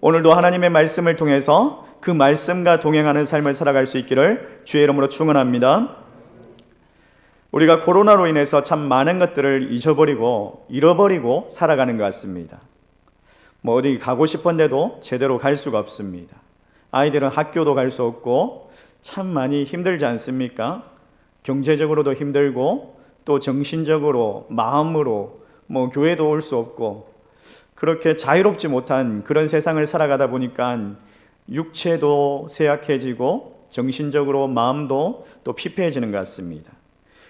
오늘도 하나님의 말씀을 통해서 그 말씀과 동행하는 삶을 살아갈 수 있기를 주의 이름으로 축원합니다. 우리가 코로나로 인해서 참 많은 것들을 잃어버리고 살아가는 것 같습니다. 어디 가고 싶은데도 제대로 갈 수가 없습니다. 아이들은 학교도 갈 수 없고 참 많이 힘들지 않습니까? 경제적으로도 힘들고 또 정신적으로, 마음으로 교회도 올 수 없고 그렇게 자유롭지 못한 그런 세상을 살아가다 보니까 육체도 쇠약해지고 정신적으로 마음도 또 피폐해지는 것 같습니다.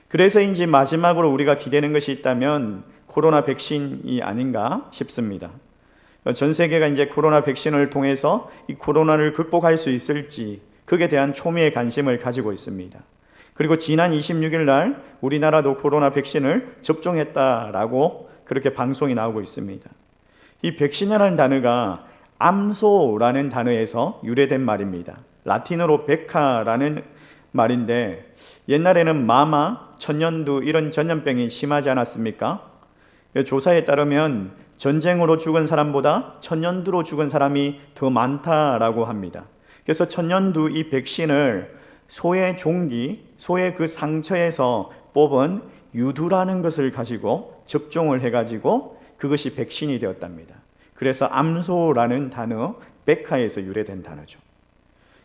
그래서인지 마지막으로 우리가 기대는 것이 있다면 코로나 백신이 아닌가 싶습니다. 전 세계가 이제 코로나 백신을 통해서 이 코로나를 극복할 수 있을지 그에 대한 초미의 관심을 가지고 있습니다. 그리고 지난 26일 날 우리나라도 코로나 백신을 접종했다라고 그렇게 방송이 나오고 있습니다. 이 백신이라는 단어가 암소라는 단어에서 유래된 말입니다. 라틴어로 베카라는 말인데 옛날에는 마마, 천연두 이런 전염병이 심하지 않았습니까? 조사에 따르면 전쟁으로 죽은 사람보다 천연두로 죽은 사람이 더 많다라고 합니다. 그래서 천연두 이 백신을 소의 종기, 소의 그 상처에서 뽑은 유두라는 것을 가지고 접종을 해가지고 그것이 백신이 되었답니다. 그래서 암소라는 단어, 베카에서 유래된 단어죠.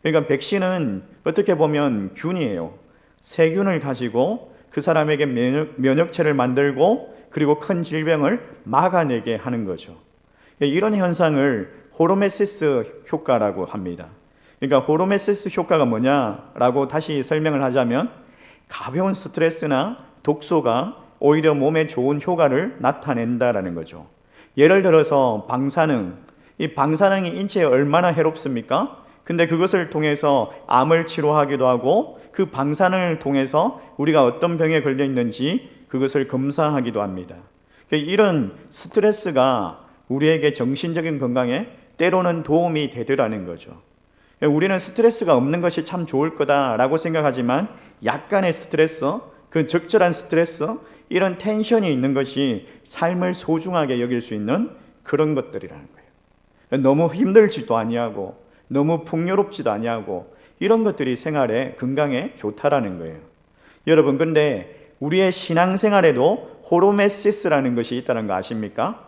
그러니까 백신은 어떻게 보면 균이에요. 세균을 가지고 그 사람에게 면역체를 만들고 그리고 큰 질병을 막아내게 하는 거죠. 이런 현상을 호르메시스 효과라고 합니다. 그러니까 호르메시스 효과가 뭐냐라고 다시 설명을 하자면 가벼운 스트레스나 독소가 오히려 몸에 좋은 효과를 나타낸다라는 거죠. 예를 들어서 방사능, 이 방사능이 인체에 얼마나 해롭습니까? 근데 그것을 통해서 암을 치료하기도 하고 그 방사능을 통해서 우리가 어떤 병에 걸려 있는지 그것을 검사하기도 합니다. 이런 스트레스가 우리에게 정신적인 건강에 때로는 도움이 되더라는 거죠. 우리는 스트레스가 없는 것이 참 좋을 거다라고 생각하지만 약간의 스트레스, 그 적절한 스트레스, 이런 텐션이 있는 것이 삶을 소중하게 여길 수 있는 그런 것들이라는 거예요. 너무 힘들지도 아니하고 너무 풍요롭지도 아니하고 이런 것들이 생활에 건강에 좋다라는 거예요. 여러분, 근데 우리의 신앙생활에도 호르메시스라는 것이 있다는 거 아십니까?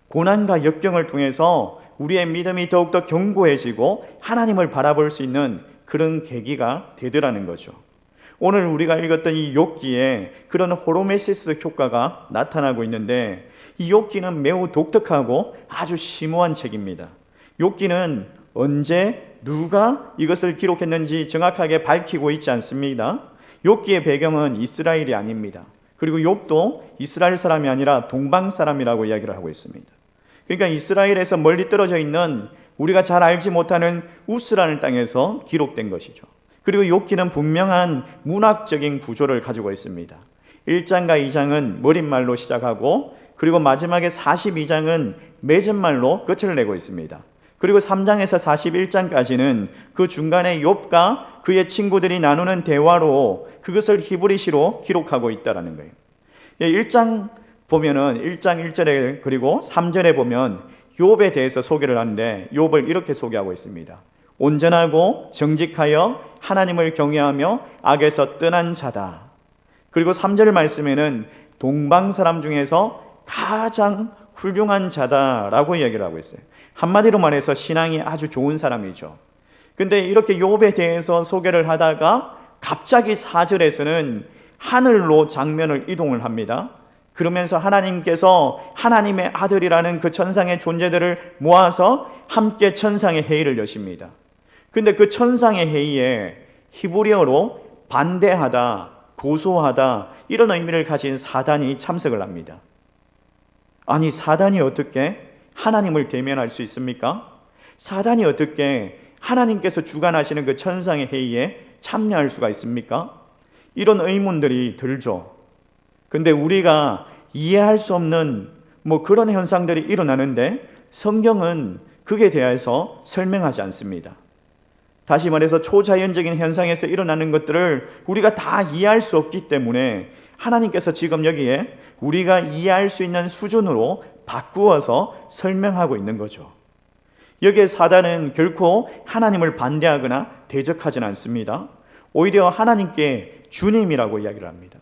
고난과 역경을 통해서 우리의 믿음이 더욱더 견고해지고 하나님을 바라볼 수 있는 그런 계기가 되더라는 거죠. 오늘 우리가 읽었던 이 욥기에 그런 호르메시스 효과가 나타나고 있는데 이 욥기는 매우 독특하고 아주 심오한 책입니다. 욥기는 언제 누가 이것을 기록했는지 정확하게 밝히고 있지 않습니다. 욥기의 배경은 이스라엘이 아닙니다. 그리고 욥도 이스라엘 사람이 아니라 동방 사람이라고 이야기를 하고 있습니다. 그러니까 이스라엘에서 멀리 떨어져 있는 우리가 잘 알지 못하는 우스라는 땅에서 기록된 것이죠. 그리고 욥기는 분명한 문학적인 구조를 가지고 있습니다. 1장과 2장은 머릿말로 시작하고 그리고 마지막에 42장은 맺은말로 끝을 내고 있습니다. 그리고 3장에서 41장까지는 그 중간에 욥과 그의 친구들이 나누는 대화로 그것을 히브리시로 기록하고 있다는 거예요. 1장 보면은 1장 1절에 그리고 3절에 보면 욥에 대해서 소개를 하는데 욥을 이렇게 소개하고 있습니다. 온전하고 정직하여 하나님을 경외하며 악에서 떠난 자다. 그리고 3절 말씀에는 동방 사람 중에서 가장 훌륭한 자다라고 이야기를 하고 있어요. 한마디로 말해서 신앙이 아주 좋은 사람이죠. 근데 이렇게 욥에 대해서 소개를 하다가 갑자기 4절에서는 하늘로 장면을 이동을 합니다. 그러면서 하나님께서 하나님의 아들이라는 그 천상의 존재들을 모아서 함께 천상의 회의를 여십니다. 근데 그 천상의 회의에 히브리어로 반대하다, 고소하다 이런 의미를 가진 사단이 참석을 합니다. 아니, 사단이 어떻게 하나님을 대면할 수 있습니까? 사단이 어떻게 하나님께서 주관하시는 그 천상의 회의에 참여할 수가 있습니까? 이런 의문들이 들죠. 근데 우리가 이해할 수 없는 그런 현상들이 일어나는데 성경은 그에 대해서 설명하지 않습니다. 다시 말해서 초자연적인 현상에서 일어나는 것들을 우리가 다 이해할 수 없기 때문에 하나님께서 지금 여기에 우리가 이해할 수 있는 수준으로 바꾸어서 설명하고 있는 거죠. 여기에 사단은 결코 하나님을 반대하거나 대적하지는 않습니다. 오히려 하나님께 주님이라고 이야기를 합니다.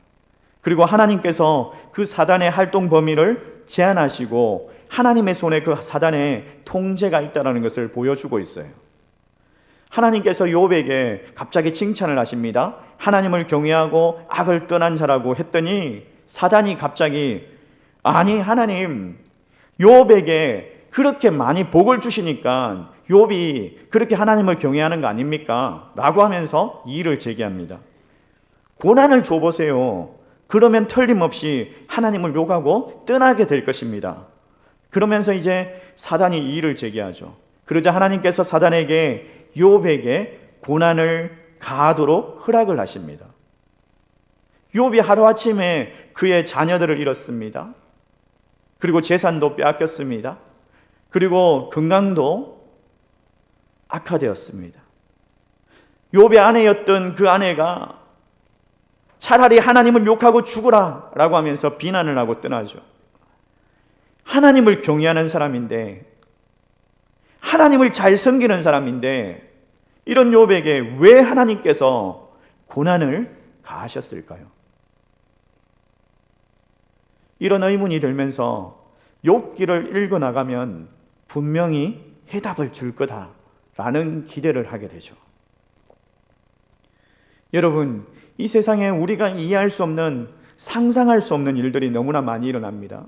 그리고 하나님께서 그 사단의 활동 범위를 제한하시고 하나님의 손에 그 사단의 통제가 있다는 것을 보여주고 있어요. 하나님께서 욥에게 갑자기 칭찬을 하십니다. 하나님을 경외하고 악을 떠난 자라고 했더니 사단이 갑자기 아니 하나님 욥에게 그렇게 많이 복을 주시니까 욥이 그렇게 하나님을 경외하는 거 아닙니까? 라고 하면서 이의를 제기합니다. 고난을 줘보세요. 그러면 틀림없이 하나님을 욕하고 떠나게 될 것입니다. 그러면서 이제 사단이 이의를 제기하죠. 그러자 하나님께서 사단에게 욥에게 고난을 가하도록 허락을 하십니다. 욥이 하루아침에 그의 자녀들을 잃었습니다. 그리고 재산도 빼앗겼습니다. 그리고 건강도 악화되었습니다. 욥의 아내였던 그 아내가 차라리 하나님을 욕하고 죽으라 라고 하면서 비난을 하고 떠나죠. 하나님을 경외하는 사람인데, 하나님을 잘 섬기는 사람인데 이런 욥에게 왜 하나님께서 고난을 가하셨을까요? 이런 의문이 들면서 욥기를 읽어나가면 분명히 해답을 줄 거다라는 기대를 하게 되죠. 여러분, 이 세상에 우리가 이해할 수 없는, 상상할 수 없는 일들이 너무나 많이 일어납니다.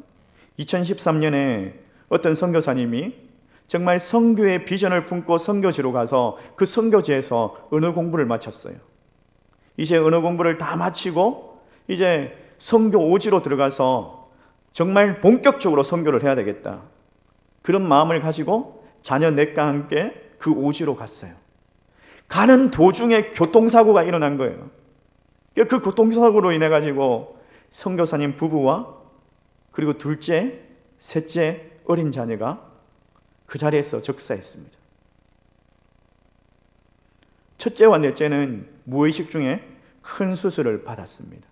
2013년에 어떤 선교사님이 정말 선교의 비전을 품고 선교지로 가서 그 선교지에서 언어 공부를 마쳤어요. 이제 언어 공부를 다 마치고 이제 선교 오지로 들어가서 정말 본격적으로 선교를 해야 되겠다. 그런 마음을 가지고 자녀 넷과 함께 그 오지로 갔어요. 가는 도중에 교통사고가 일어난 거예요. 그 교통사고로 인해 가지고 선교사님 부부와 그리고 둘째, 셋째 어린 자녀가 그 자리에서 적사했습니다. 첫째와 넷째는 무의식 중에 큰 수술을 받았습니다.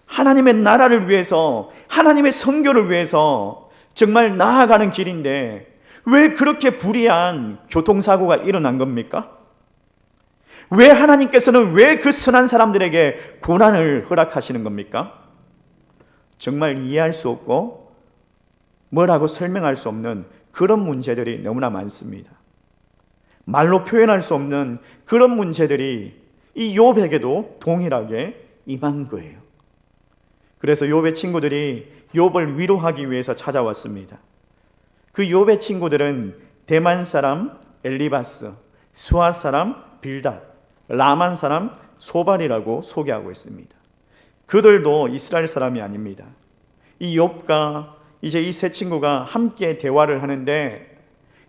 하나님의 나라를 위해서, 하나님의 선교를 위해서 정말 나아가는 길인데 왜 그렇게 불의한 교통사고가 일어난 겁니까? 왜 하나님께서는 왜 그 선한 사람들에게 고난을 허락하시는 겁니까? 정말 이해할 수 없고 뭐라고 설명할 수 없는 그런 문제들이 너무나 많습니다. 말로 표현할 수 없는 그런 문제들이 이 욥에게도 동일하게 임한 거예요. 그래서 욥의 친구들이 욥을 위로하기 위해서 찾아왔습니다. 그 욥의 친구들은 대만 사람 엘리바스, 수아 사람 빌닷, 라만 사람 소발이라고 소개하고 있습니다. 그들도 이스라엘 사람이 아닙니다. 이 욥과 이제 이 세 친구가 함께 대화를 하는데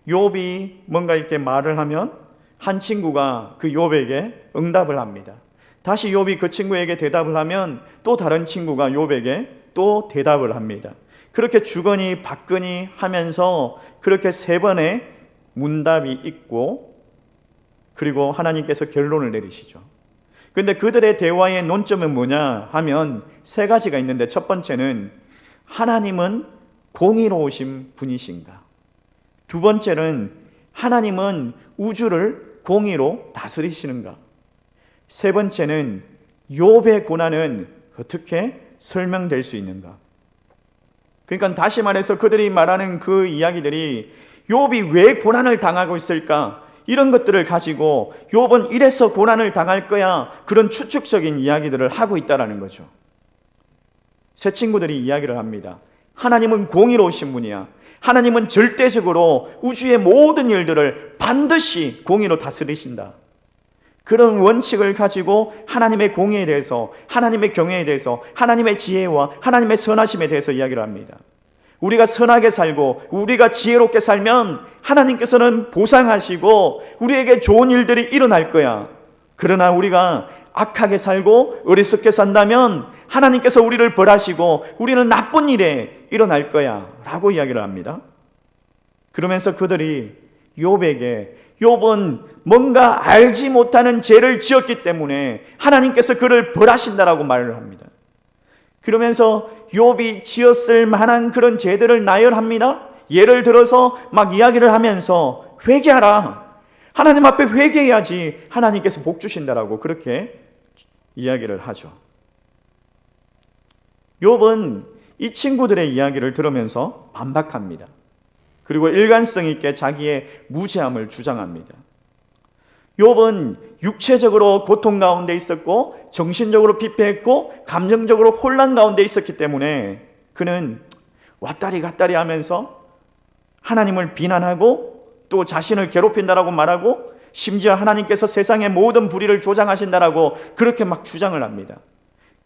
욥이 뭔가 이렇게 말을 하면 한 친구가 그 욥에게 응답을 합니다. 다시 욥이 그 친구에게 대답을 하면 또 다른 친구가 욥에게 또 대답을 합니다. 그렇게 주거니 받거니 하면서 그렇게 세 번의 문답이 있고 그리고 하나님께서 결론을 내리시죠. 그런데 그들의 대화의 논점은 뭐냐 하면 세 가지가 있는데 첫 번째는 하나님은 공의로우신 분이신가? 두 번째는 하나님은 우주를 공의로 다스리시는가? 세 번째는 욥의 고난은 어떻게 설명될 수 있는가? 그러니까 다시 말해서 그들이 말하는 그 이야기들이 욥이 왜 고난을 당하고 있을까? 이런 것들을 가지고 욥은 이래서 고난을 당할 거야. 그런 추측적인 이야기들을 하고 있다는 거죠. 세 친구들이 이야기를 합니다. 하나님은 공의로우신 분이야. 하나님은 절대적으로 우주의 모든 일들을 반드시 공의로 다스리신다. 그런 원칙을 가지고 하나님의 공의에 대해서, 하나님의 경외에 대해서, 하나님의 지혜와 하나님의 선하심에 대해서 이야기를 합니다. 우리가 선하게 살고 우리가 지혜롭게 살면 하나님께서는 보상하시고 우리에게 좋은 일들이 일어날 거야. 그러나 우리가 악하게 살고 어리석게 산다면 하나님께서 우리를 벌하시고 우리는 나쁜 일에 일어날 거야 라고 이야기를 합니다. 그러면서 그들이 욥에게 욥은 뭔가 알지 못하는 죄를 지었기 때문에 하나님께서 그를 벌하신다라고 말을 합니다. 그러면서 욥이 지었을 만한 그런 죄들을 나열합니다. 예를 들어서 막 이야기를 하면서 회개하라. 하나님 앞에 회개해야지 하나님께서 복 주신다라고 그렇게 이야기를 하죠. 욥은 이 친구들의 이야기를 들으면서 반박합니다. 그리고 일관성 있게 자기의 무죄함을 주장합니다. 욥은 육체적으로 고통 가운데 있었고 정신적으로 피폐했고 감정적으로 혼란 가운데 있었기 때문에 그는 왔다리 갔다리 하면서 하나님을 비난하고 또 자신을 괴롭힌다라고 말하고 심지어 하나님께서 세상의 모든 불의를 조장하신다라고 그렇게 막 주장을 합니다.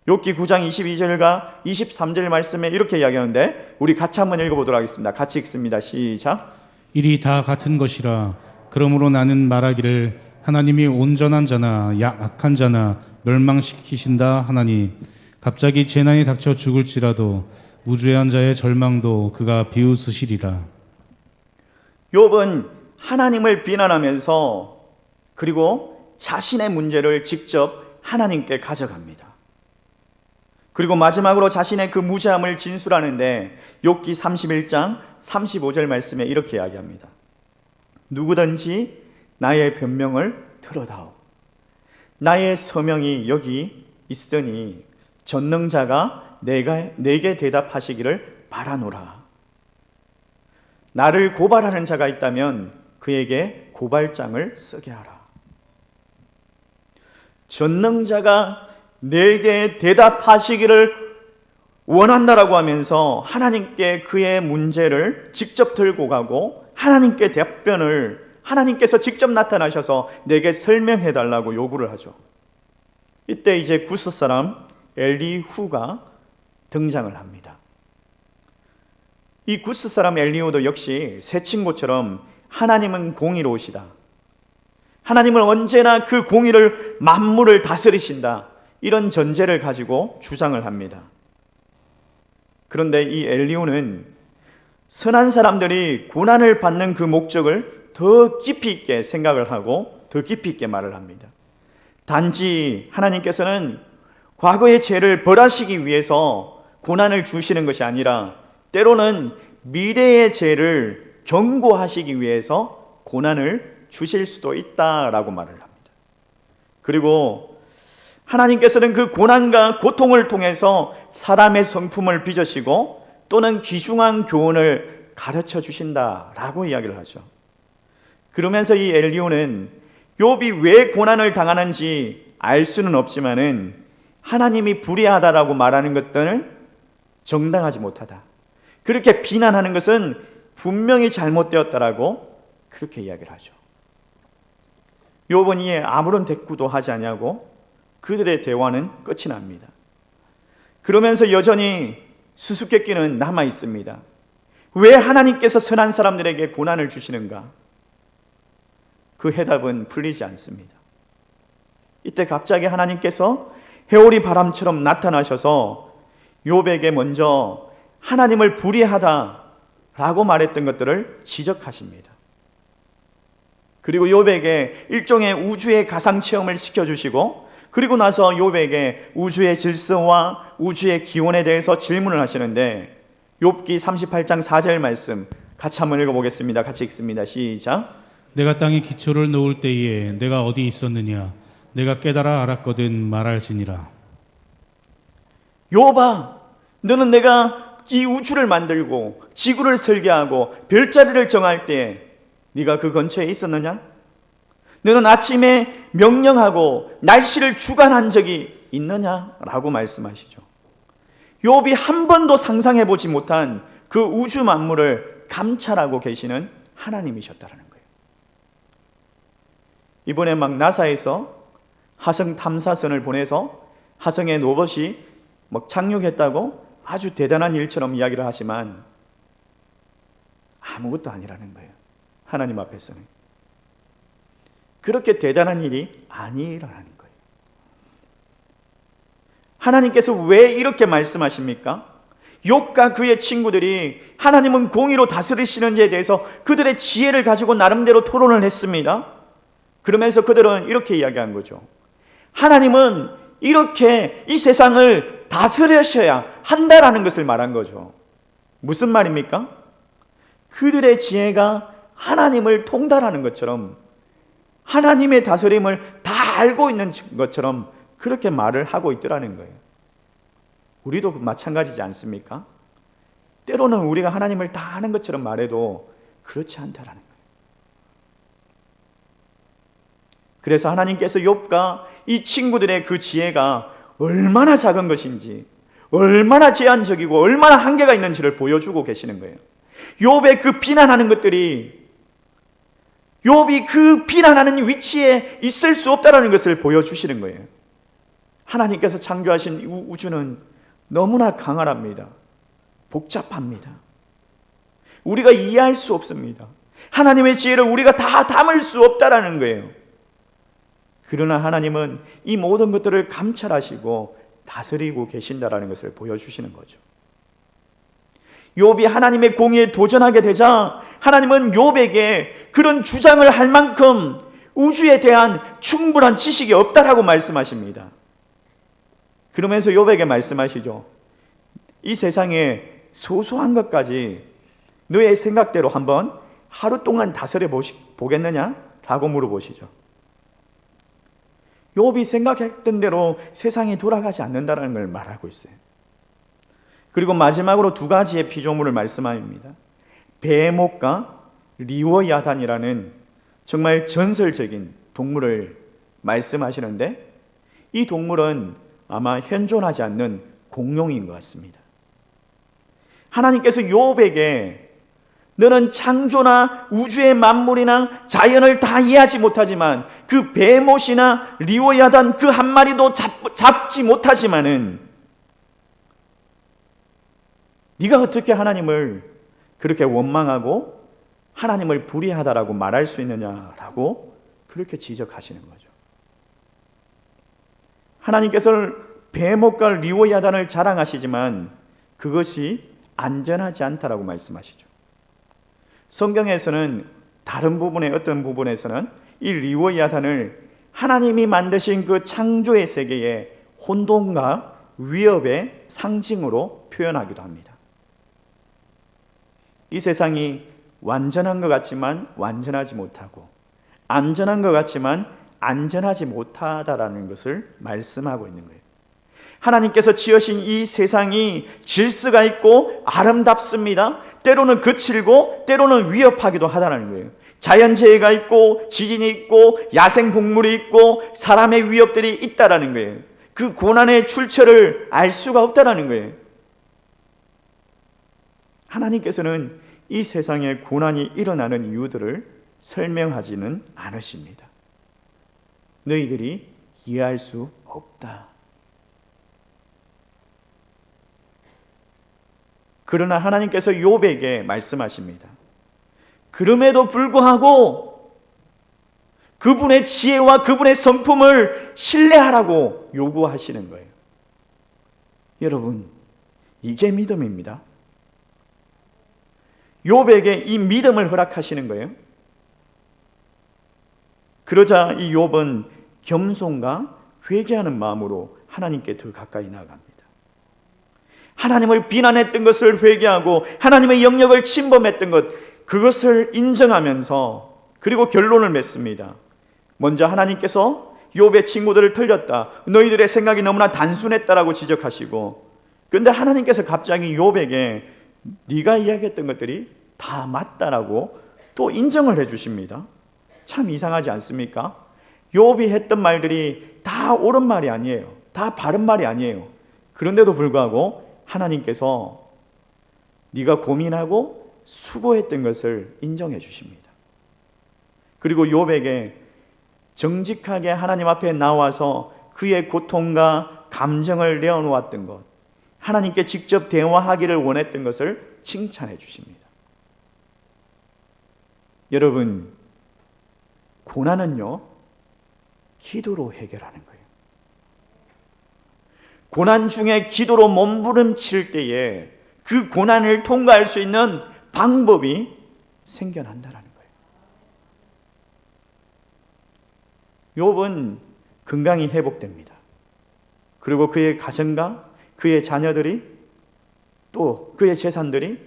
욥기 9장 22절과 23절 말씀에 이렇게 이야기하는데 우리 같이 한번 읽어보도록 하겠습니다. 같이 읽습니다. 시작. 일이 다 같은 것이라 그러므로 나는 말하기를 하나님이 온전한 자나 악한 자나 멸망시키신다 하나니 갑자기 재난이 닥쳐 죽을지라도 무죄한 자의 절망도 그가 비웃으시리라. 욥은 하나님을 비난하면서 그리고 자신의 문제를 직접 하나님께 가져갑니다. 그리고 마지막으로 자신의 그 무죄함을 진술하는데 욥기 31장 35절 말씀에 이렇게 이야기합니다. 누구든지 나의 변명을 들어다오. 나의 서명이 여기 있으니 전능자가 내게 대답하시기를 바라노라. 나를 고발하는 자가 있다면 그에게 고발장을 쓰게 하라. 전능자가 내게 대답하시기를 원한다라고 하면서 하나님께 그의 문제를 직접 들고 가고 하나님께 답변을 하나님께서 직접 나타나셔서 내게 설명해 달라고 요구를 하죠. 이때 이제 구스 사람 엘리후가 등장을 합니다. 이 구스 사람 엘리후도 역시 새 친구처럼 하나님은 공의로우시다. 하나님은 언제나 그 공의를 만물을 다스리신다. 이런 전제를 가지고 주장을 합니다. 그런데 이 엘리후는 선한 사람들이 고난을 받는 그 목적을 더 깊이 있게 생각을 하고 더 깊이 있게 말을 합니다. 단지 하나님께서는 과거의 죄를 벌하시기 위해서 고난을 주시는 것이 아니라 때로는 미래의 죄를 경고하시기 위해서 고난을 주실 수도 있다라고 말을 합니다. 그리고 하나님께서는 그 고난과 고통을 통해서 사람의 성품을 빚으시고 또는 귀중한 교훈을 가르쳐 주신다라고 이야기를 하죠. 그러면서 이 엘리후는 욥이 왜 고난을 당하는지 알 수는 없지만은 하나님이 불의하다라고 말하는 것들은 정당하지 못하다. 그렇게 비난하는 것은 분명히 잘못되었다라고 그렇게 이야기를 하죠. 욥은 이에 아무런 대꾸도 하지 아니하고 그들의 대화는 끝이 납니다. 그러면서 여전히 수수께끼는 남아 있습니다. 왜 하나님께서 선한 사람들에게 고난을 주시는가? 그 해답은 풀리지 않습니다. 이때 갑자기 하나님께서 해오리 바람처럼 나타나셔서 욥에게 먼저 하나님을 불의하다라고 말했던 것들을 지적하십니다. 그리고 욥에게 일종의 우주의 가상 체험을 시켜주시고 그리고 나서 욥에게 우주의 질서와 우주의 기원에 대해서 질문을 하시는데 욥기 38장 4절 말씀 같이 한번 읽어보겠습니다. 같이 읽습니다. 시작. 내가 땅에 기초를 놓을 때에 내가 어디 있었느냐 내가 깨달아 알았거든 말할지니라. 욥아, 너는 내가 이 우주를 만들고 지구를 설계하고 별자리를 정할 때 네가 그 근처에 있었느냐? 너는 아침에 명령하고 날씨를 주관한 적이 있느냐라고 말씀하시죠. 욥이 한 번도 상상해 보지 못한 그 우주 만물을 감찰하고 계시는 하나님이셨다라는 거예요. 이번에 막 나사에서 화성 탐사선을 보내서 화성에 로봇이 막 착륙했다고 아주 대단한 일처럼 이야기를 하지만 아무것도 아니라는 거예요. 하나님 앞에서는 그렇게 대단한 일이 아니라는 거예요. 하나님께서 왜 이렇게 말씀하십니까? 욥과 그의 친구들이 하나님은 공의로 다스리시는지에 대해서 그들의 지혜를 가지고 나름대로 토론을 했습니다. 그러면서 그들은 이렇게 이야기한 거죠. 하나님은 이렇게 이 세상을 다스리셔야 한다라는 것을 말한 거죠. 무슨 말입니까? 그들의 지혜가 하나님을 통달하는 것처럼, 하나님의 다스림을 다 알고 있는 것처럼 그렇게 말을 하고 있더라는 거예요. 우리도 마찬가지지 않습니까? 때로는 우리가 하나님을 다 아는 것처럼 말해도 그렇지 않다라는 거예요. 그래서 하나님께서 욥과 이 친구들의 그 지혜가 얼마나 작은 것인지, 얼마나 제한적이고 얼마나 한계가 있는지를 보여주고 계시는 거예요. 욥의 그 비난하는 것들이 욥이 그 비난하는 위치에 있을 수 없다는 것을 보여주시는 거예요. 하나님께서 창조하신 우주는 너무나 강하랍니다. 복잡합니다. 우리가 이해할 수 없습니다. 하나님의 지혜를 우리가 다 담을 수 없다라는 거예요. 그러나 하나님은 이 모든 것들을 감찰하시고 다스리고 계신다라는 것을 보여주시는 거죠. 욥이 하나님의 공의에 도전하게 되자 하나님은 욥에게 그런 주장을 할 만큼 우주에 대한 충분한 지식이 없다라고 말씀하십니다. 그러면서 욥에게 말씀하시죠. 이 세상에 소소한 것까지 너의 생각대로 한번 하루 동안 다스려 보겠느냐? 라고 물어보시죠. 욥이 생각했던 대로 세상이 돌아가지 않는다는 걸 말하고 있어요. 그리고 마지막으로 두 가지의 피조물을 말씀합니다. 베목과 리워야단이라는 정말 전설적인 동물을 말씀하시는데, 이 동물은 아마 현존하지 않는 공룡인 것 같습니다. 하나님께서 욥에게 너는 창조나 우주의 만물이나 자연을 다 이해하지 못하지만 그 베못이나 리워야단 그 한 마리도 잡지 못하지만은 네가 어떻게 하나님을 그렇게 원망하고 하나님을 불의하다라고 말할 수 있느냐라고 그렇게 지적하시는 거죠. 하나님께서 베못과 리워야단을 자랑하시지만 그것이 안전하지 않다라고 말씀하시죠. 성경에서는 다른 부분의 어떤 부분에서는 이 리워야단을 하나님이 만드신 그 창조의 세계의 혼돈과 위협의 상징으로 표현하기도 합니다. 이 세상이 완전한 것 같지만 완전하지 못하고 안전한 것 같지만 안전하지 못하다라는 것을 말씀하고 있는 거예요. 하나님께서 지으신 이 세상이 질서가 있고 아름답습니다. 때로는 거칠고 때로는 위협하기도 하다는 거예요. 자연재해가 있고 지진이 있고 야생동물이 있고 사람의 위협들이 있다라는 거예요. 그 고난의 출처를 알 수가 없다라는 거예요. 하나님께서는 이 세상에 고난이 일어나는 이유들을 설명하지는 않으십니다. 너희들이 이해할 수 없다. 그러나 하나님께서 욥에게 말씀하십니다. 그럼에도 불구하고 그분의 지혜와 그분의 성품을 신뢰하라고 요구하시는 거예요. 여러분, 이게 믿음입니다. 욥에게 이 믿음을 허락하시는 거예요. 그러자 이 욥은 겸손과 회개하는 마음으로 하나님께 더 가까이 나아갑니다. 하나님을 비난했던 것을 회개하고 하나님의 영역을 침범했던 것, 그것을 인정하면서 그리고 결론을 맺습니다. 먼저 하나님께서 욥의 친구들을 틀렸다, 너희들의 생각이 너무나 단순했다라고 지적하시고, 그런데 하나님께서 갑자기 욥에게 네가 이야기했던 것들이 다 맞다라고 또 인정을 해주십니다. 참 이상하지 않습니까? 욥이 했던 말들이 다 옳은 말이 아니에요. 다 바른 말이 아니에요. 그런데도 불구하고 하나님께서 네가 고민하고 수고했던 것을 인정해 주십니다. 그리고 욥에게 정직하게 하나님 앞에 나와서 그의 고통과 감정을 내어놓았던 것, 하나님께 직접 대화하기를 원했던 것을 칭찬해 주십니다. 여러분, 고난은요, 기도로 해결하는 거예요. 고난 중에 기도로 몸부림칠 때에 그 고난을 통과할 수 있는 방법이 생겨난다는 거예요. 욥은 건강이 회복됩니다. 그리고 그의 가정과 그의 자녀들이 또 그의 재산들이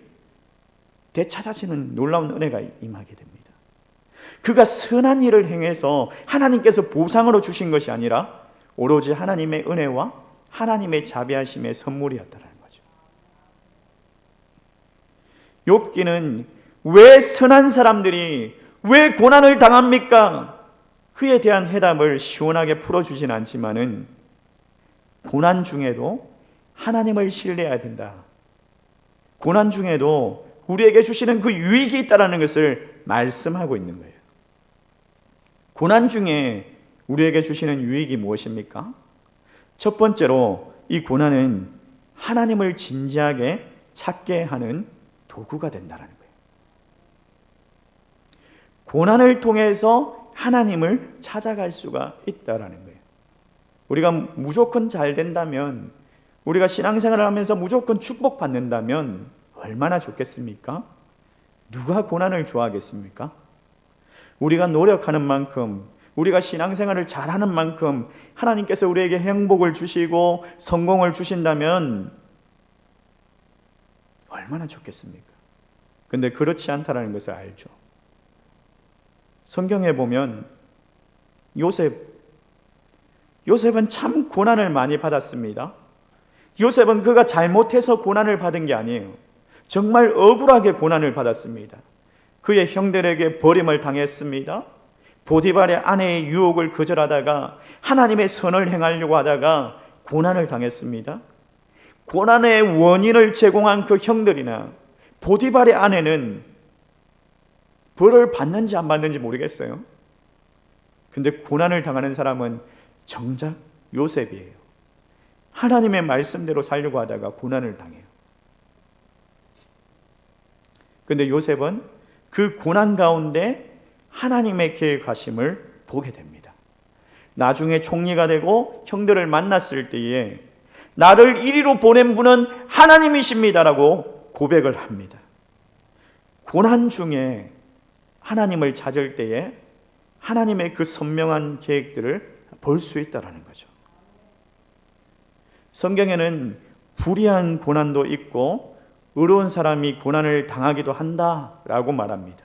되찾아지는 놀라운 은혜가 임하게 됩니다. 그가 선한 일을 행해서 하나님께서 보상으로 주신 것이 아니라 오로지 하나님의 은혜와 하나님의 자비하심의 선물이었다는 거죠. 욥기는 왜 선한 사람들이 왜 고난을 당합니까? 그에 대한 해답을 시원하게 풀어주진 않지만은 고난 중에도 하나님을 신뢰해야 된다. 고난 중에도 우리에게 주시는 그 유익이 있다는 것을 말씀하고 있는 거예요. 고난 중에 우리에게 주시는 유익이 무엇입니까? 첫 번째로 이 고난은 하나님을 진지하게 찾게 하는 도구가 된다는 거예요. 고난을 통해서 하나님을 찾아갈 수가 있다는 거예요. 우리가 무조건 잘 된다면, 우리가 신앙생활을 하면서 무조건 축복받는다면 얼마나 좋겠습니까? 누가 고난을 좋아하겠습니까? 우리가 노력하는 만큼, 우리가 신앙생활을 잘하는 만큼 하나님께서 우리에게 행복을 주시고 성공을 주신다면 얼마나 좋겠습니까? 근데 그렇지 않다는 것을 알죠. 성경에 보면 요셉은 참 고난을 많이 받았습니다. 요셉은 그가 잘못해서 고난을 받은 게 아니에요. 정말 억울하게 고난을 받았습니다. 그의 형들에게 버림을 당했습니다. 보디발의 아내의 유혹을 거절하다가 하나님의 선을 행하려고 하다가 고난을 당했습니다. 고난의 원인을 제공한 그 형들이나 보디발의 아내는 벌을 받는지 안 받는지 모르겠어요. 근데 고난을 당하는 사람은 정작 요셉이에요. 하나님의 말씀대로 살려고 하다가 고난을 당해요. 근데 요셉은 그 고난 가운데 하나님의 계획하심을 보게 됩니다. 나중에 총리가 되고 형들을 만났을 때에 나를 이리로 보낸 분은 하나님이십니다라고 고백을 합니다. 고난 중에 하나님을 찾을 때에 하나님의 그 선명한 계획들을 볼 수 있다는 거죠. 성경에는 불의한 고난도 있고 의로운 사람이 고난을 당하기도 한다라고 말합니다.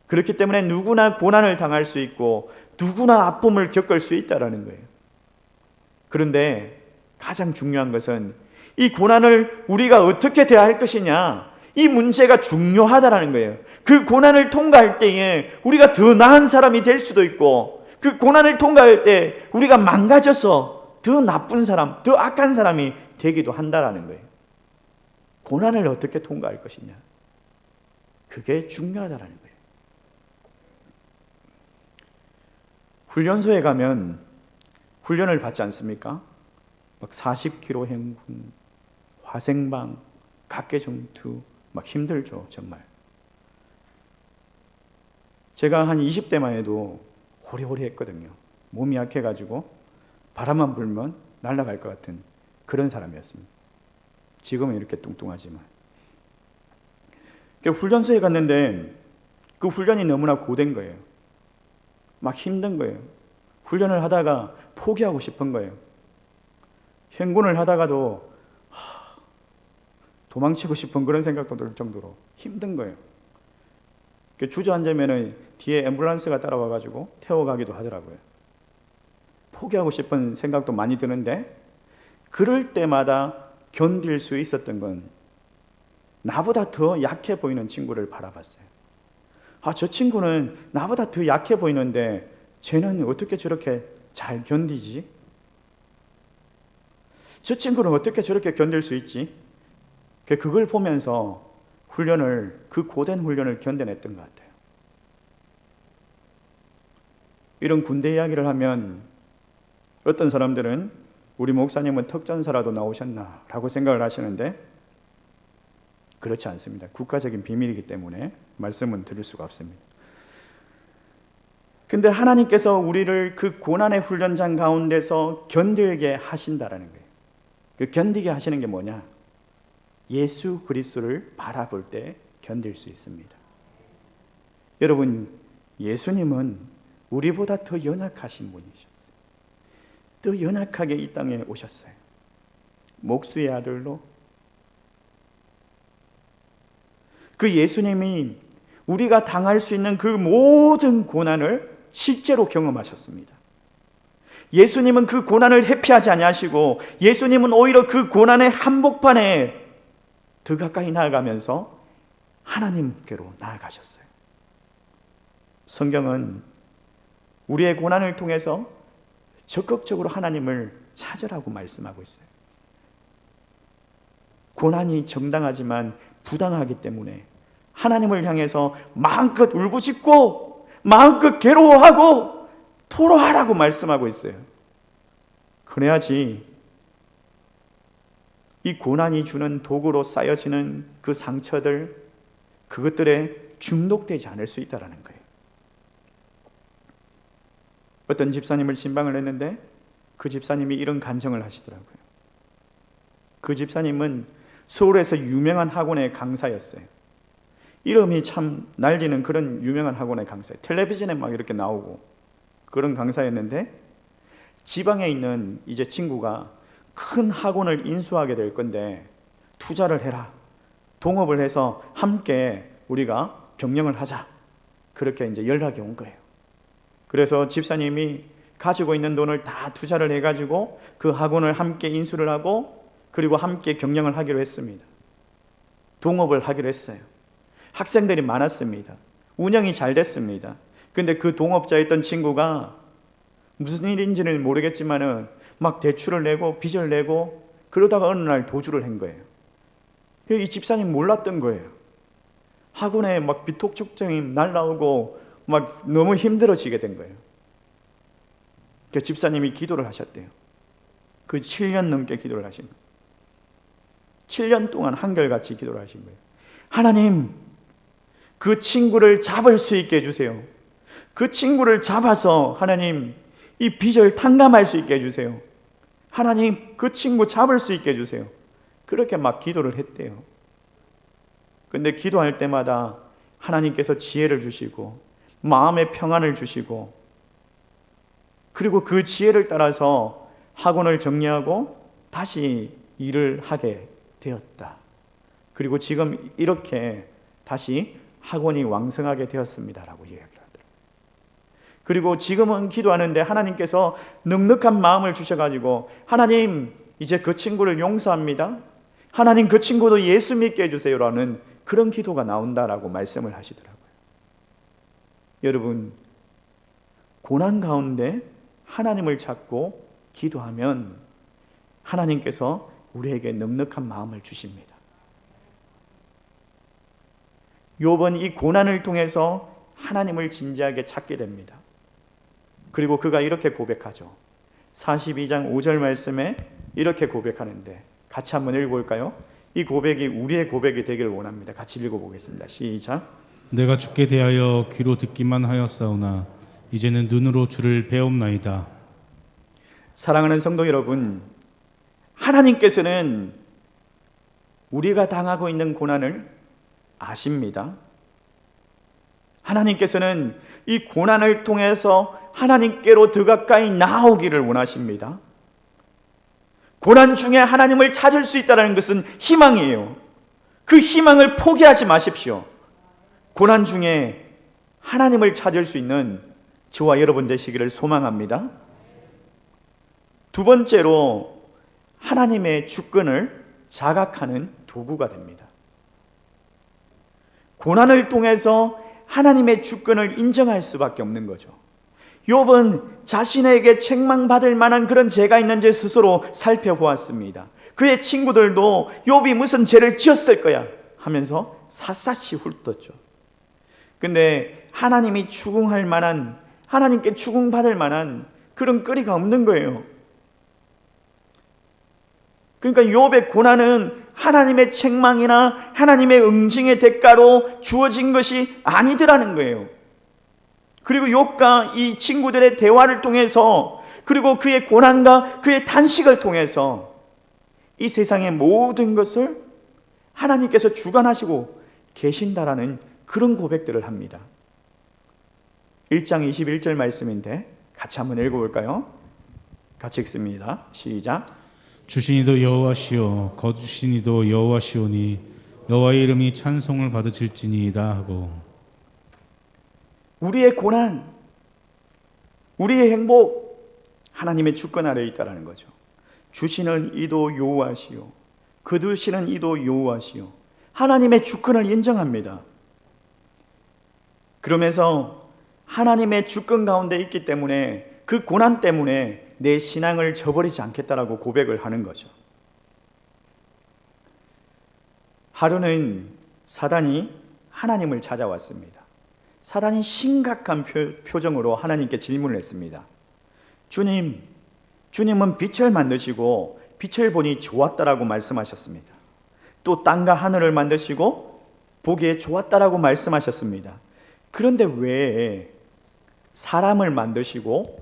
그렇기 때문에 누구나 고난을 당할 수 있고 누구나 아픔을 겪을 수 있다는 거예요. 그런데 가장 중요한 것은 이 고난을 우리가 어떻게 대할 것이냐, 이 문제가 중요하다는 거예요. 그 고난을 통과할 때에 우리가 더 나은 사람이 될 수도 있고, 그 고난을 통과할 때 우리가 망가져서 더 나쁜 사람, 더 악한 사람이 되기도 한다는 거예요. 고난을 어떻게 통과할 것이냐, 그게 중요하다는 거예요. 훈련소에 가면 훈련을 받지 않습니까? 막 40km 행군, 화생방, 각개전투, 막 힘들죠, 정말. 제가 한 20대만 해도 호리호리 했거든요. 몸이 약해가지고 바람만 불면 날아갈 것 같은 그런 사람이었습니다. 지금은 이렇게 뚱뚱하지만. 훈련소에 갔는데 그 훈련이 너무나 고된 거예요. 막 힘든 거예요. 훈련을 하다가 포기하고 싶은 거예요. 행군을 하다가도 도망치고 싶은 그런 생각도 들 정도로 힘든 거예요. 주저앉으면 뒤에 앰뷸런스가 따라와가지고 태워가기도 하더라고요. 포기하고 싶은 생각도 많이 드는데 그럴 때마다 견딜 수 있었던 건 나보다 더 약해 보이는 친구를 바라봤어요. 저 친구는 나보다 더 약해 보이는데 쟤는 어떻게 저렇게 잘 견디지? 저 친구는 어떻게 저렇게 견딜 수 있지? 그걸 보면서 그 고된 훈련을 견뎌냈던 것 같아요. 이런 군대 이야기를 하면 어떤 사람들은 우리 목사님은 특전사라도 나오셨나 라고 생각을 하시는데 그렇지 않습니다. 국가적인 비밀이기 때문에 말씀은 드릴 수가 없습니다. 근데 하나님께서 우리를 그 고난의 훈련장 가운데서 견디게 하신다라는 거예요. 그 견디게 하시는 게 뭐냐? 예수 그리스도를 바라볼 때 견딜 수 있습니다. 여러분, 예수님은 우리보다 더 연약하신 분이셨어요. 더 연약하게 이 땅에 오셨어요. 목수의 아들로 그 예수님이 우리가 당할 수 있는 그 모든 고난을 실제로 경험하셨습니다. 예수님은 그 고난을 회피하지 아니하시고 예수님은 오히려 그 고난의 한복판에 더 가까이 나아가면서 하나님께로 나아가셨어요. 성경은 우리의 고난을 통해서 적극적으로 하나님을 찾으라고 말씀하고 있어요. 고난이 정당하지만 부당하기 때문에 하나님을 향해서 마음껏 울부짖고 마음껏 괴로워하고 토로하라고 말씀하고 있어요. 그래야지 이 고난이 주는 독으로 쌓여지는 그 상처들, 그것들에 중독되지 않을 수 있다는 거예요. 어떤 집사님을 신방을 했는데 그 집사님이 이런 간증을 하시더라고요. 그 집사님은 서울에서 유명한 학원의 강사였어요. 이름이 참 날리는 그런 유명한 학원의 강사예요. 텔레비전에 막 이렇게 나오고 그런 강사였는데 지방에 있는 이제 친구가 큰 학원을 인수하게 될 건데 투자를 해라. 동업을 해서 함께 우리가 경영을 하자. 그렇게 이제 연락이 온 거예요. 그래서 집사님이 가지고 있는 돈을 다 투자를 해가지고 그 학원을 함께 인수를 하고 그리고 함께 경영을 하기로 했습니다. 동업을 하기로 했어요. 학생들이 많았습니다. 운영이 잘 됐습니다. 근데 그 동업자였던 친구가 무슨 일인지는 모르겠지만은 막 대출을 내고 빚을 내고 그러다가 어느 날 도주를 한 거예요. 이 집사님 몰랐던 거예요. 학원에 막 비톡촉정이 날라오고 막 너무 힘들어지게 된 거예요. 그 집사님이 기도를 하셨대요. 그 7년 넘게 기도를 하신 거예요. 7년 동안 한결같이 기도를 하신 거예요. 하나님, 그 친구를 잡을 수 있게 해주세요. 그 친구를 잡아서 하나님 이 빚을 탕감할 수 있게 해주세요. 하나님, 그 친구 잡을 수 있게 해주세요. 그렇게 막 기도를 했대요. 근데 기도할 때마다 하나님께서 지혜를 주시고 마음의 평안을 주시고 그리고 그 지혜를 따라서 학원을 정리하고 다시 일을 하게 되었다. 그리고 지금 이렇게 다시 학원이 왕성하게 되었습니다라고 이야기를 하더라고요. 그리고 지금은 기도하는데 하나님께서 넉넉한 마음을 주셔가지고 하나님 이제 그 친구를 용서합니다. 하나님 그 친구도 예수 믿게 해주세요라는 그런 기도가 나온다라고 말씀을 하시더라고요. 여러분, 고난 가운데 하나님을 찾고 기도하면 하나님께서 우리에게 넉넉한 마음을 주십니다. 욥은 이 고난을 통해서 하나님을 진지하게 찾게 됩니다. 그리고 그가 이렇게 고백하죠. 42장 5절 말씀에 이렇게 고백하는데 같이 한번 읽어볼까요? 이 고백이 우리의 고백이 되기를 원합니다. 같이 읽어보겠습니다. 시작. 내가 주께 대하여 귀로 듣기만 하였사오나 이제는 눈으로 주를 배옵나이다. 사랑하는 성도 여러분, 하나님께서는 우리가 당하고 있는 고난을 아십니다. 하나님께서는 이 고난을 통해서 하나님께로 더 가까이 나아오기를 원하십니다. 고난 중에 하나님을 찾을 수 있다는 것은 희망이에요. 그 희망을 포기하지 마십시오. 고난 중에 하나님을 찾을 수 있는 저와 여러분 되시기를 소망합니다. 두 번째로 하나님의 주권을 자각하는 도구가 됩니다. 고난을 통해서 하나님의 주권을 인정할 수밖에 없는 거죠. 욥은 자신에게 책망받을 만한 그런 죄가 있는지 스스로 살펴보았습니다. 그의 친구들도 욥이 무슨 죄를 지었을 거야 하면서 샅샅이 훑었죠. 근데 하나님이 추궁할 만한, 하나님께 추궁받을 만한 그런 거리가 없는 거예요. 그러니까 욥의 고난은 하나님의 책망이나 하나님의 응징의 대가로 주어진 것이 아니더라는 거예요. 그리고 욥과 이 친구들의 대화를 통해서 그리고 그의 고난과 그의 탄식을 통해서 이 세상의 모든 것을 하나님께서 주관하시고 계신다라는 그런 고백들을 합니다. 1장 21절 말씀인데 같이 한번 읽어볼까요? 같이 읽습니다. 시작. 주신 이도 여호와시오 거두신 이도 여호와시오니 여호와의 이름이 찬송을 받으실지니이다 하고. 우리의 고난, 우리의 행복, 하나님의 주권 아래에 있다는 거죠. 주시는 이도 여호와시요, 거두시는 이도 여호와시요. 하나님의 주권을 인정합니다. 그러면서 하나님의 주권 가운데 있기 때문에 그 고난 때문에 내 신앙을 저버리지 않겠다라고 고백을 하는 거죠. 하루는 사단이 하나님을 찾아왔습니다. 사단이 심각한 표정으로 하나님께 질문을 했습니다. 주님은 빛을 만드시고 빛을 보니 좋았다라고 말씀하셨습니다. 또 땅과 하늘을 만드시고 보기에 좋았다라고 말씀하셨습니다. 그런데 왜 사람을 만드시고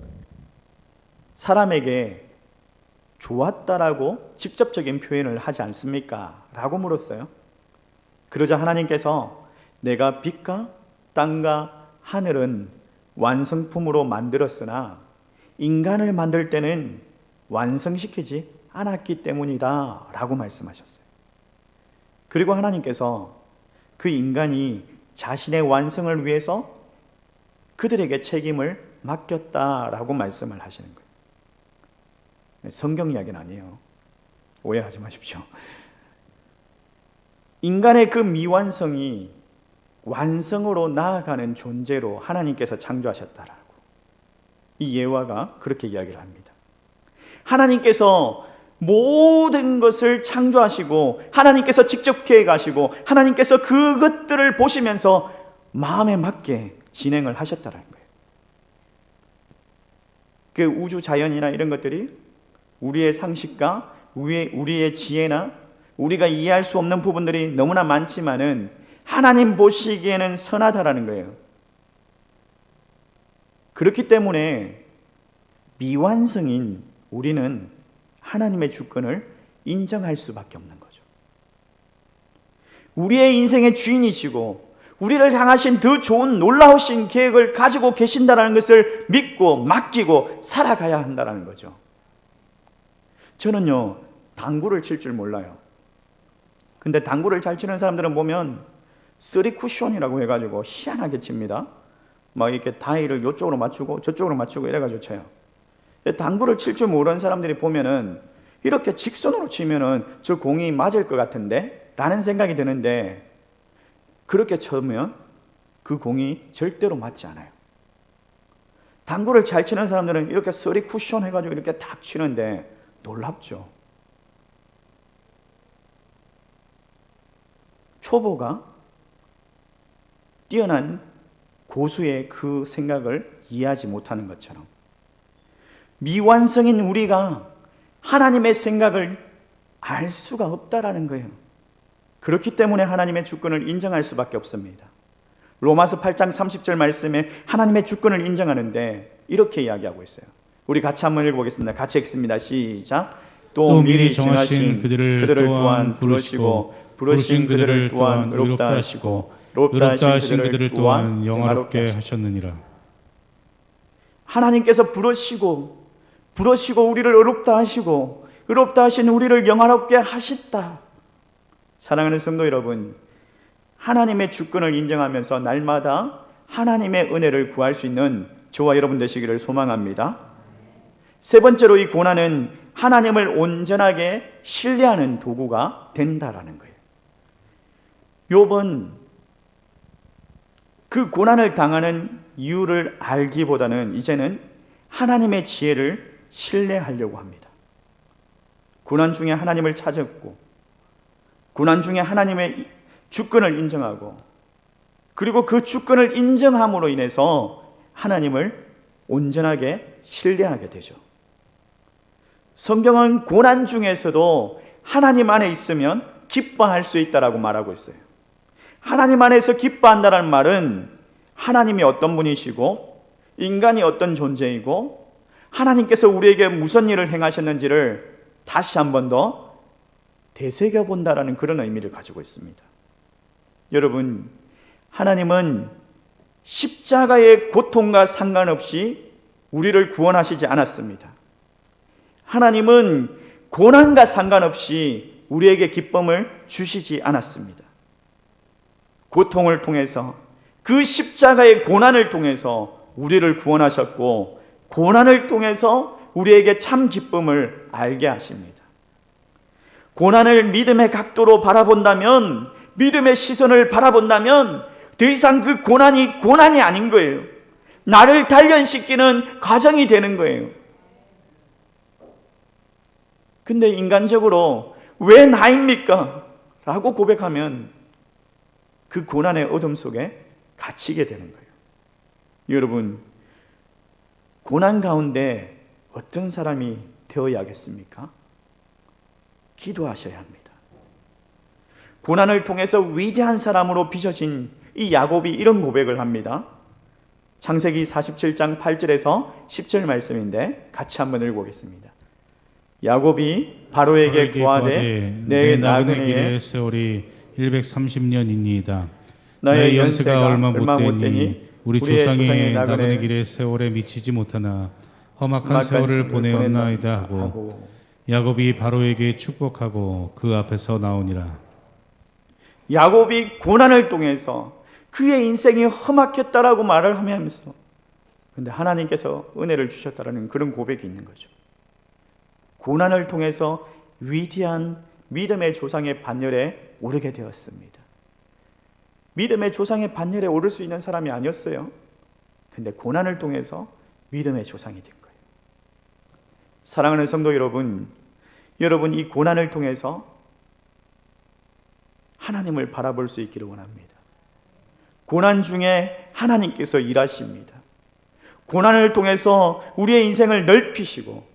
사람에게 좋았다라고 직접적인 표현을 하지 않습니까? 라고 물었어요. 그러자 하나님께서 내가 빛과 땅과 하늘은 완성품으로 만들었으나 인간을 만들 때는 완성시키지 않았기 때문이다 라고 말씀하셨어요. 그리고 하나님께서 그 인간이 자신의 완성을 위해서 그들에게 책임을 맡겼다라고 말씀을 하시는 거예요. 성경 이야기는 아니에요. 오해하지 마십시오. 인간의 그 미완성이 완성으로 나아가는 존재로 하나님께서 창조하셨다라고 이 예화가 그렇게 이야기를 합니다. 하나님께서 모든 것을 창조하시고 하나님께서 직접 계획하시고 하나님께서 그것들을 보시면서 마음에 맞게 진행을 하셨다는 거예요. 그 우주 자연이나 이런 것들이 우리의 상식과 우리의 지혜나 우리가 이해할 수 없는 부분들이 너무나 많지만은 하나님 보시기에는 선하다라는 거예요. 그렇기 때문에 미완성인 우리는 하나님의 주권을 인정할 수밖에 없는 거죠. 우리의 인생의 주인이시고 우리를 향하신 더 좋은 놀라우신 계획을 가지고 계신다는 것을 믿고 맡기고 살아가야 한다는 거죠. 저는요, 당구를 칠 줄 몰라요. 근데 당구를 잘 치는 사람들은 보면 쓰리 쿠션이라고 해가지고 희한하게 칩니다. 막 이렇게 다이를 이쪽으로 맞추고 저쪽으로 맞추고 이래가지고 쳐요. 당구를 칠 줄 모르는 사람들이 보면은 이렇게 직선으로 치면은 저 공이 맞을 것 같은데? 라는 생각이 드는데 그렇게 쳐면 그 공이 절대로 맞지 않아요. 당구를 잘 치는 사람들은 이렇게 쓰리 쿠션 해가지고 이렇게 딱 치는데 놀랍죠. 초보가 뛰어난 고수의 그 생각을 이해하지 못하는 것처럼 미완성인 우리가 하나님의 생각을 알 수가 없다라는 거예요. 그렇기 때문에 하나님의 주권을 인정할 수밖에 없습니다. 로마서 8장 30절 말씀에 하나님의 주권을 인정하는데 이렇게 이야기하고 있어요. 우리 같이 한번 읽어보겠습니다. 같이 읽습니다. 시작. 또 미리 정하신 그들을 또한 부르시고 부르신 그들을 또한 의롭다 하시고 의롭다 하신 그들을 또한 영화롭게 하셨느니라. 하나님께서 부르시고 우리를 의롭다 하시고 의롭다 하신 우리를 영화롭게 하셨다. 사랑하는 성도 여러분, 하나님의 주권을 인정하면서 날마다 하나님의 은혜를 구할 수 있는 저와 여러분 되시기를 소망합니다. 세 번째로 이 고난은 하나님을 온전하게 신뢰하는 도구가 된다라는 거예요. 욥은 그 고난을 당하는 이유를 알기보다는 이제는 하나님의 지혜를 신뢰하려고 합니다. 고난 중에 하나님을 찾았고 고난 중에 하나님의 주권을 인정하고 그리고 그 주권을 인정함으로 인해서 하나님을 온전하게 신뢰하게 되죠. 성경은 고난 중에서도 하나님 안에 있으면 기뻐할 수 있다라고 말하고 있어요. 하나님 안에서 기뻐한다는 말은 하나님이 어떤 분이시고 인간이 어떤 존재이고 하나님께서 우리에게 무슨 일을 행하셨는지를 다시 한 번 더 되새겨본다라는 그런 의미를 가지고 있습니다. 여러분, 하나님은 십자가의 고통과 상관없이 우리를 구원하시지 않았습니다. 하나님은 고난과 상관없이 우리에게 기쁨을 주시지 않았습니다. 고통을 통해서, 그 십자가의 고난을 통해서 우리를 구원하셨고, 고난을 통해서 우리에게 참 기쁨을 알게 하십니다. 고난을 믿음의 각도로 바라본다면, 믿음의 시선을 바라본다면 더 이상 그 고난이 아닌 거예요. 나를 단련시키는 과정이 되는 거예요. 근데 인간적으로 왜 나입니까? 라고 고백하면 그 고난의 어둠 속에 갇히게 되는 거예요. 여러분, 고난 가운데 어떤 사람이 되어야겠습니까? 기도하셔야 합니다. 고난을 통해서 위대한 사람으로 빚어진 이 야곱이 이런 고백을 합니다. 창세기 47장 8절에서 10절 말씀인데 같이 한번 읽어보겠습니다. 야곱이 바로에게 구하되 내 나그네 길의 세월이 130년이니이다. 나의 내 연세가 얼마 못 되니 되니 우리 우리의 조상의 나그네 나그네 길의 세월에 미치지 못하나 험악한 세월을 보내었나이다 하고 야곱이 바로에게 축복하고 그 앞에서 나오니라. 야곱이 고난을 통해서 그의 인생이 험악했다라고 말을 하면서, 근데 하나님께서 은혜를 주셨다라는 그런 고백이 있는 거죠. 고난을 통해서 위대한 믿음의 조상의 반열에 오르게 되었습니다. 믿음의 조상의 반열에 오를 수 있는 사람이 아니었어요. 근데 고난을 통해서 믿음의 조상이 된 거예요. 사랑하는 성도 여러분, 여러분 이 고난을 통해서 하나님을 바라볼 수 있기를 원합니다. 고난 중에 하나님께서 일하십니다. 고난을 통해서 우리의 인생을 넓히시고,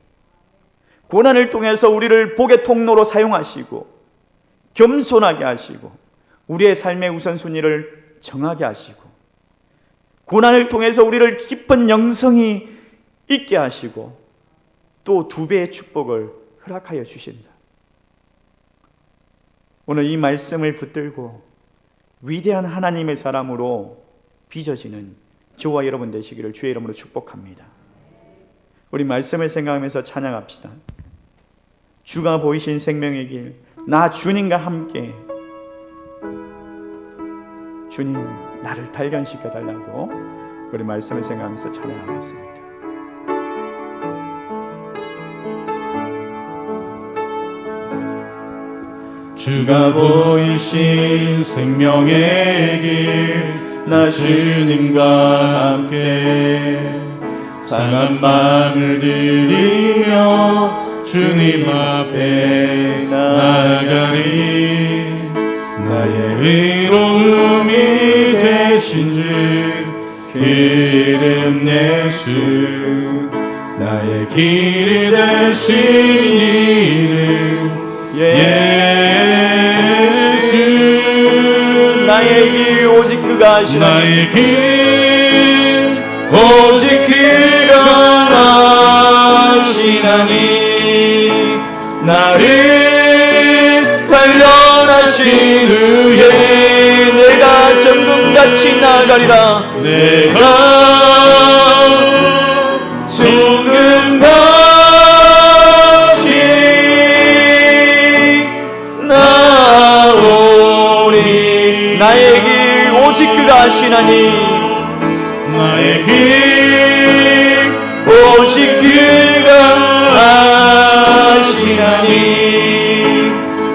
고난을 통해서 우리를 복의 통로로 사용하시고, 겸손하게 하시고, 우리의 삶의 우선순위를 정하게 하시고, 고난을 통해서 우리를 깊은 영성이 있게 하시고, 또 2배의 축복을 허락하여 주신다. 오늘 이 말씀을 붙들고 위대한 하나님의 사람으로 빚어지는 저와 여러분 되시기를 주의 이름으로 축복합니다. 우리 말씀을 생각하면서 찬양합시다. 주가 보이신 생명의 길, 나 주님과 함께, 주님 나를 단련시켜 달라고 우리 말씀을 생각하면서 찬양하겠습니다. 주가 보이신 생명의 길, 나 주님과 함께 상한 마음을 들이며 주님 앞에 나아가리. 나의 의로움이 되신 주 기름 내주, 나의 길이 되신 이름 예수. 나의 길 오직 그가 아시나니, 나의 길 오직 그가 아시나니. 나를 단련하신 후에 내가 정금같이 나아가리라. 내가 정금같이 나오리. 나의 길 오직 그가 아시나니, 나의 길 오직 그가 아시나니.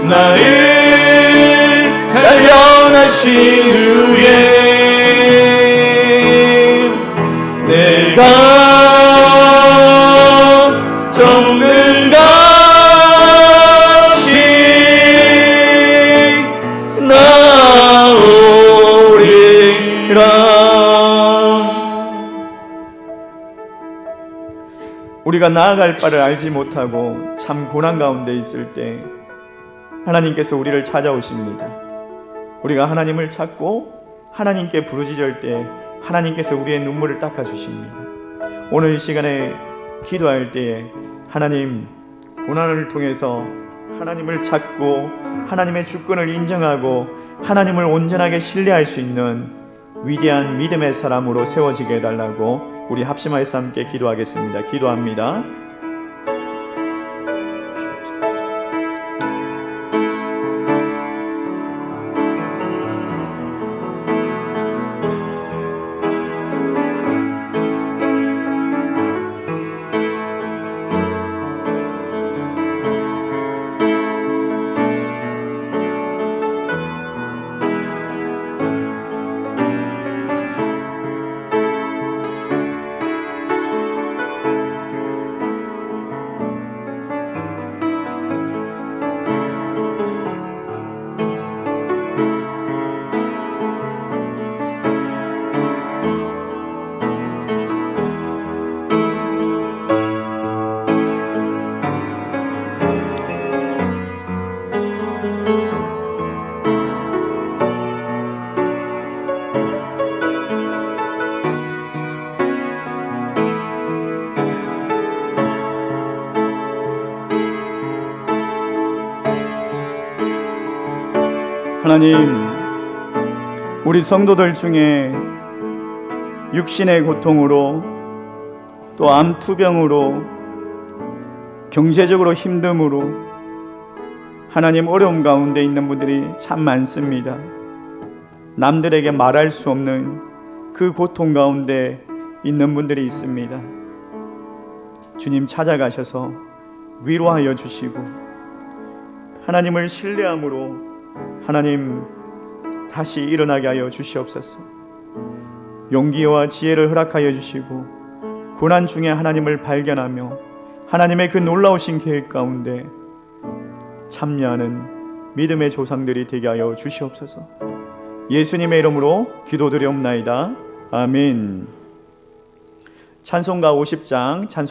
나를 단련하신 후에 내가 정금같이 나오리라. 우리가 나아갈 바를 알지 못하고 참 고난 가운데 있을 때 하나님께서 우리를 찾아오십니다. 우리가 하나님을 찾고 하나님께 부르짖을 때 하나님께서 우리의 눈물을 닦아주십니다. 오늘 이 시간에 기도할 때에 하나님, 고난을 통해서 하나님을 찾고 하나님의 주권을 인정하고 하나님을 온전하게 신뢰할 수 있는 위대한 믿음의 사람으로 세워지게 해달라고 우리 합심하여서 함께 기도하겠습니다. 기도합니다. 하나님, 우리 성도들 중에 육신의 고통으로 또 암투병으로 경제적으로 힘듦으로 하나님 어려움 가운데 있는 분들이 참 많습니다. 남들에게 말할 수 없는 그 고통 가운데 있는 분들이 있습니다. 주님 찾아가셔서 위로하여 주시고 하나님을 신뢰함으로 하나님 다시 일어나게 하여 주시옵소서. 용기와 지혜를 허락하여 주시고 고난 중에 하나님을 발견하며 하나님의 그 놀라우신 계획 가운데 참여하는 믿음의 조상들이 되게 하여 주시옵소서. 예수님의 이름으로 기도드리옵나이다. 아멘. 찬송가 50장 찬송